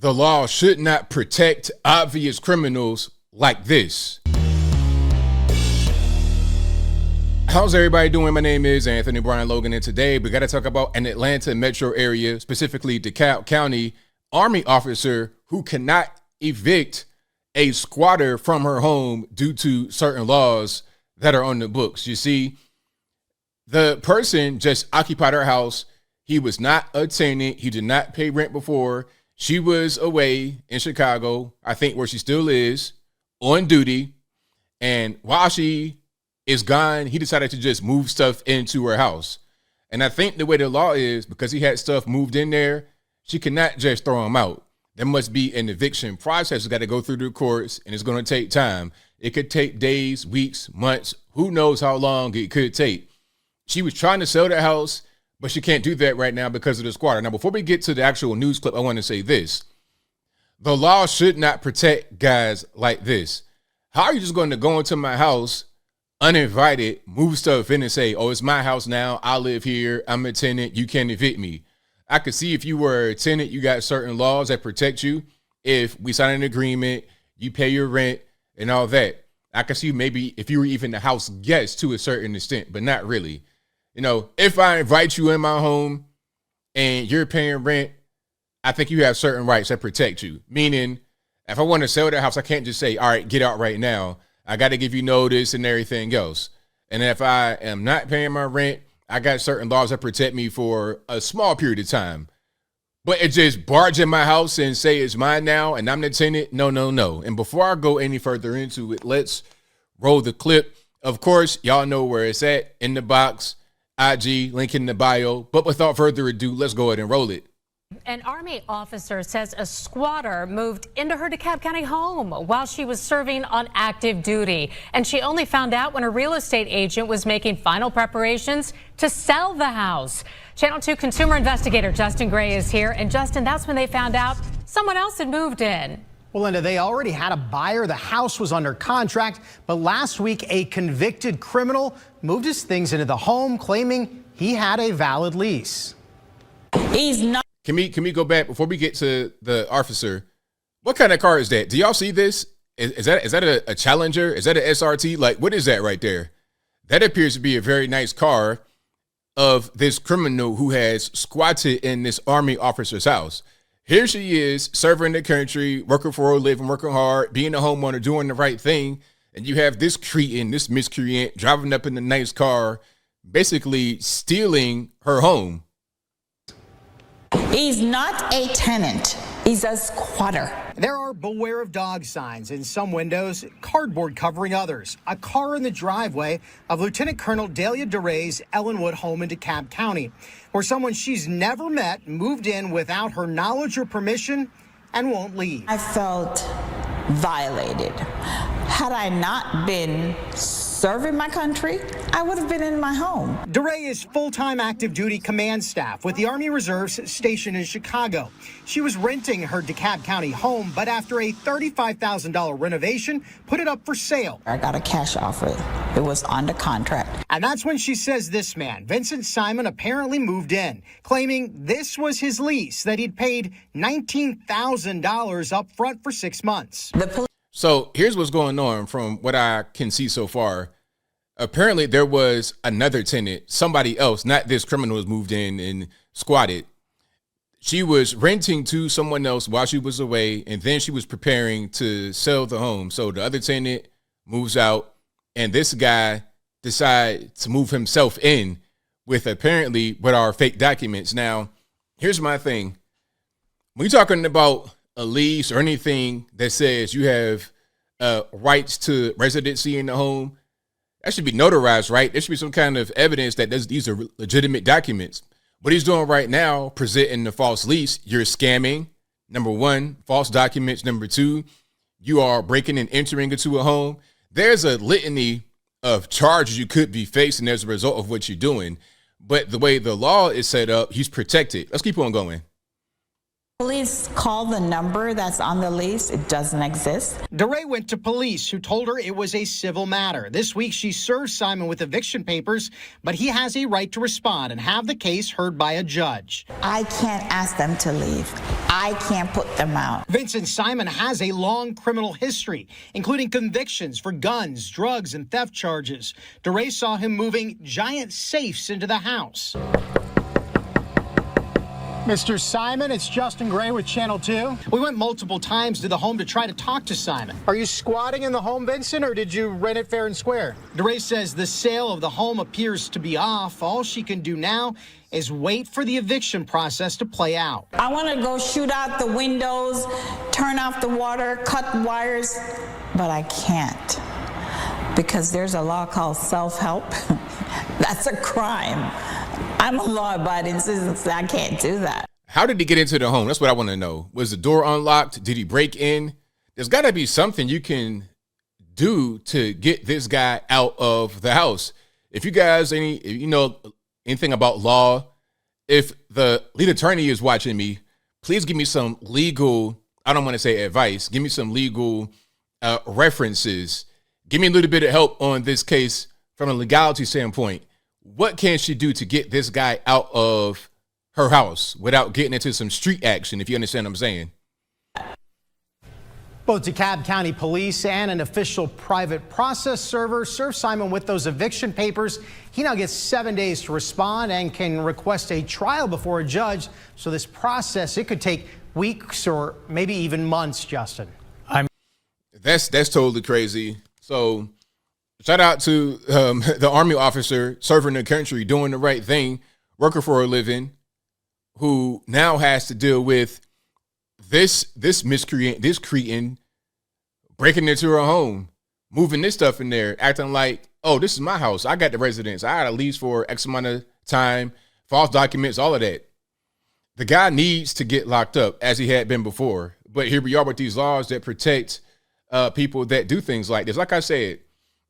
The law should not protect obvious criminals like this. How's everybody doing? My name is Anthony Brian Logan, and today we got to talk about an Atlanta metro area, specifically DeKalb County Army officer who cannot evict a squatter from her home due to certain laws that are on the books. You see, the person just occupied her house. He was not a tenant. He did not pay rent before. She was away in Chicago, I think where she still is, on duty. And while she is gone, he decided to just move stuff into her house. And I think the way the law is, because he had stuff moved in there, she cannot just throw him out. There must be an eviction process. It's got to go through the courts, and it's going to take time. It could take days, weeks, months. Who knows how long it could take. She was trying to sell the house, but she can't do that right now because of the squatter. Now, before we get to the actual news clip, I want to say this. The law should not protect guys like this. How are you just going to go into my house uninvited, move stuff in and say, oh, it's my house now. I live here. I'm a tenant. You can't evict me. I could see if you were a tenant, you got certain laws that protect you. If we sign an agreement, you pay your rent and all that. I could see maybe if you were even the house guest to a certain extent, but not really. You know, if I invite you in my home and you're paying rent, I think you have certain rights that protect you. Meaning, if I want to sell the house, I can't just say, all right, get out right now. I got to give you notice and everything else. And if I am not paying my rent, I got certain laws that protect me for a small period of time. But it just barge in my house and say it's mine now and I'm the tenant. No. And before I go any further into it, let's roll the clip. Of course, y'all know where it's at, in the box. IG, link in the bio. But without further ado, let's go ahead and roll it. An Army officer says a squatter moved into her DeKalb County home while she was serving on active duty. And she only found out when a real estate agent was making final preparations to sell the house. Channel 2 consumer investigator Justin Gray is here. And Justin, that's when they found out someone else had moved in. Well, Linda, they already had a buyer. The house was under contract. But last week, a convicted criminal moved his things into the home, claiming he had a valid lease. He's not. Can we go back before we get to the officer? What kind of car is that? Do y'all see this? Is that a Challenger? Is that an SRT? Like, what is that right there? That appears to be a very nice car of this criminal who has squatted in this Army officer's house. Here she is, serving the country, working for a living, working hard, being a homeowner, doing the right thing. And you have this cretin, this miscreant, driving up in the nice car, basically stealing her home. He's not a tenant. He's a squatter. There are beware of dog signs in some windows, cardboard covering others. A car in the driveway of Lieutenant Colonel Delia DeRay's Ellenwood home in DeKalb County, where someone she's never met moved in without her knowledge or permission and won't leave. I felt violated. Had I not been serving my country, I would have been in my home. DeRay is full-time active duty command staff with the Army Reserves stationed in Chicago. She was renting her DeKalb County home, but after a $35,000 renovation, put it up for sale. I got a cash offer. It was under contract. And that's when she says this man, Vincent Simon, apparently moved in, claiming this was his lease, that he'd paid $19,000 up front for 6 months. So here's what's going on from what I can see so far. Apparently there was another tenant, somebody else, not this criminal, who's moved in and squatted. She was renting to someone else while she was away, and then she was preparing to sell the home. So the other tenant moves out, and this guy decides to move himself in with apparently what are fake documents. Now, here's my thing. When you're talking about a lease or anything that says you have rights to residency in the home, that should be notarized, right? There should be some kind of evidence that these are legitimate documents. What he's doing right now, presenting the false lease, you're scamming. Number one, false documents. Number two, you are breaking and entering into a home. There's a litany of charges you could be facing as a result of what you're doing. But the way the law is set up, he's protected. Let's keep on going. Police call the number that's on the lease. It doesn't exist. DeRay went to police, who told her it was a civil matter. This week, she served Simon with eviction papers, but he has a right to respond and have the case heard by a judge. I can't ask them to leave. I can't put them out. Vincent Simon has a long criminal history, including convictions for guns, drugs, and theft charges. DeRay saw him moving giant safes into the house. Mr. Simon, it's Justin Gray with Channel 2. We went multiple times to the home to try to talk to Simon. Are you squatting in the home, Vincent, or did you rent it fair and square? DeRay says the sale of the home appears to be off. All she can do now is wait for the eviction process to play out. I want to go shoot out the windows, turn off the water, cut wires, but I can't because there's a law called self-help. That's a crime. I'm a law-abiding citizen, so I can't do that. How did he get into the home? That's what I want to know. Was the door unlocked? Did he break in? There's got to be something you can do to get this guy out of the house. If you guys anything about law, if the lead attorney is watching me, please give me some legal, I don't want to say advice, give me some legal references. Give me a little bit of help on this case from a legality standpoint. What can she do to get this guy out of her house without getting into some street action, if you understand what I'm saying? Both DeKalb County Police and an official private process server served Simon with those eviction papers. He now gets 7 days to respond and can request a trial before a judge. So this process, it could take weeks or maybe even months, Justin. That's totally crazy. So shout out to the Army officer serving the country, doing the right thing, working for a living, who now has to deal with this cretin breaking into her home, moving this stuff in there, acting like, oh, this is my house. I got the residence. I got a lease for X amount of time, false documents, all of that. The guy needs to get locked up as he had been before. But here we are with these laws that protect people that do things like this. Like I said,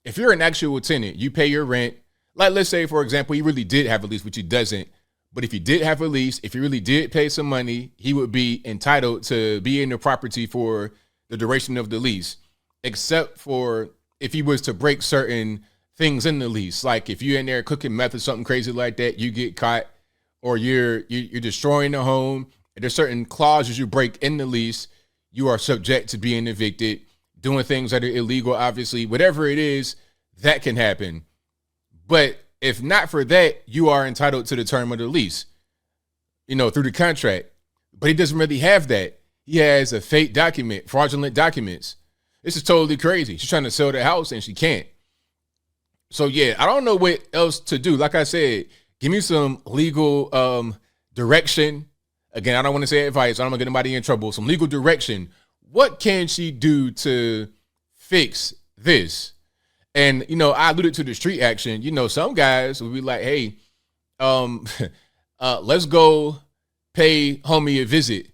if you're an actual tenant, you pay your rent. Like, let's say, for example, he really did have a lease, which he doesn't. But if he did have a lease, if he really did pay some money, he would be entitled to be in the property for the duration of the lease, except for if he was to break certain things in the lease. Like if you're in there cooking meth or something crazy like that, you get caught, or you're destroying the home. There's certain clauses you break in the lease. You are subject to being evicted, doing things that are illegal, obviously. Whatever it is, that can happen. But if not for that, you are entitled to the term of the lease, through the contract. But he doesn't really have that. He has a fake document, fraudulent documents. This is totally crazy. She's trying to sell the house and she can't. So, yeah, I don't know what else to do. Like I said, give me some legal direction. Again, I don't want to say advice. I don't want to get anybody in trouble. Some legal direction. What can she do to fix this? And, I alluded to the street action. Some guys will be like, hey, let's go pay homie a visit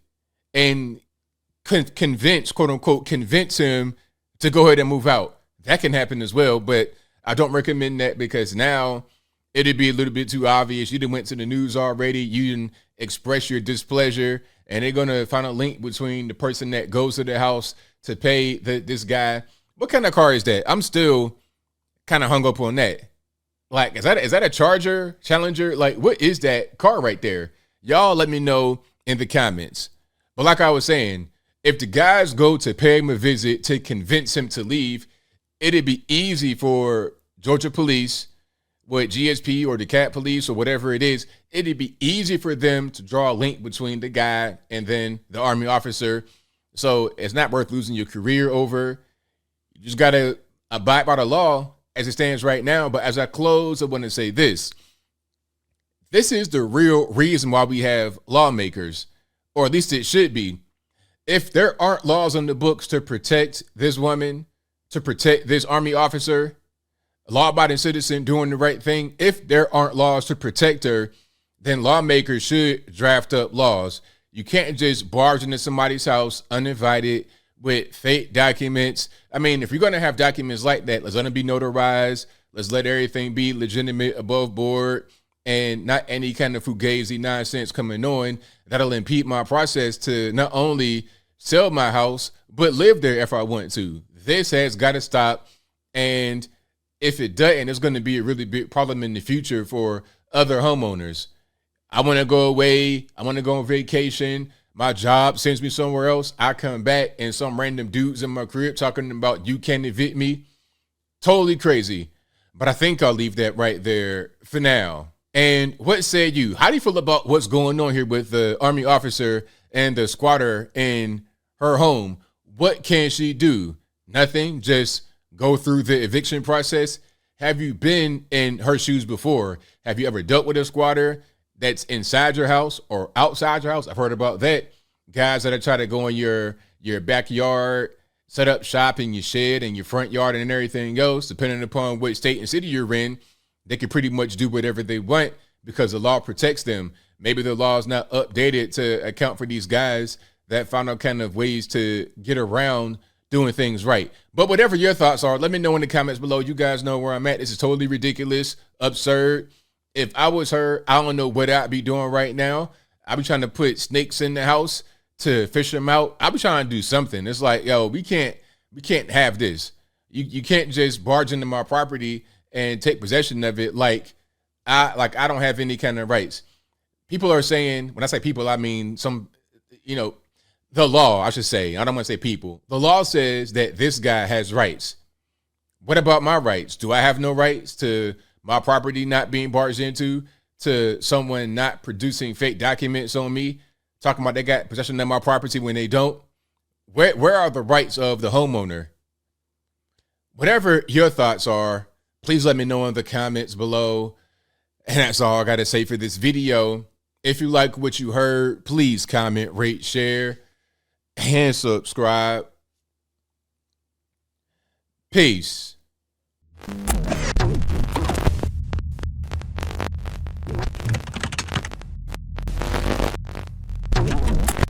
and convince, quote unquote, convince him to go ahead and move out. That can happen as well. But I don't recommend that because now it'd be a little bit too obvious. You done went to the news already. You didn't express your displeasure, and they're going to find a link between the person that goes to the house to pay this guy. What kind of car is that? I'm still kind of hung up on that. Like, is that a Charger, Challenger? Like, what is that car right there? Y'all let me know in the comments. But like I was saying, if the guys go to pay him a visit to convince him to leave, it'd be easy for Georgia police, with GSP or the Cat Police or whatever it is, it'd be easy for them to draw a link between the guy and then the Army officer. So it's not worth losing your career over. You just got to abide by the law as it stands right now. But as I close, I want to say this. This is the real reason why we have lawmakers, or at least it should be. If there aren't laws on the books to protect this woman, to protect this Army officer, law-abiding citizen doing the right thing, if there aren't laws to protect her, then lawmakers should draft up laws. You can't just barge into somebody's house uninvited with fake documents. I mean, if you're going to have documents like that, let's let them be notarized. Let's let everything be legitimate, above board. and not any kind of fugazi nonsense coming on that'll impede my process to not only sell my house, but live there if I want to. This has got to stop. And if it doesn't, it's going to be a really big problem in the future for other homeowners. I want to go away. I want to go on vacation. My job sends me somewhere else. I come back and some random dudes in my crib talking about you can't evict me. Totally crazy. But I think I'll leave that right there for now. And what say you? How do you feel about what's going on here with the Army officer and the squatter in her home? What can she do? Nothing. Just go through the eviction process. Have you been in her shoes before? Have you ever dealt with a squatter that's inside your house or outside your house? I've heard about that. Guys that are trying to go in your backyard, set up shop in your shed and your front yard and everything else, depending upon what state and city you're in, they can pretty much do whatever they want because the law protects them. Maybe the law is not updated to account for these guys that found all kind of ways to get around doing things right. But whatever your thoughts are, let me know in the comments below. You guys know where I'm at. This is totally ridiculous, absurd. If I was her, I don't know what I'd be doing right now. I'd be trying to put snakes in the house to fish them out. I'd be trying to do something. It's like, yo, we can't have this. You can't just barge into my property and take possession of it like I don't have any kind of rights. People are saying, when I say people, I mean some, the law, I should say. I don't want to say people. The law says that this guy has rights. What about my rights? Do I have no rights to my property not being barged into, to someone not producing fake documents on me, talking about they got possession of my property when they don't? Where are the rights of the homeowner? Whatever your thoughts are, please let me know in the comments below. And that's all I got to say for this video. If you like what you heard, please comment, rate, share, and subscribe. Peace.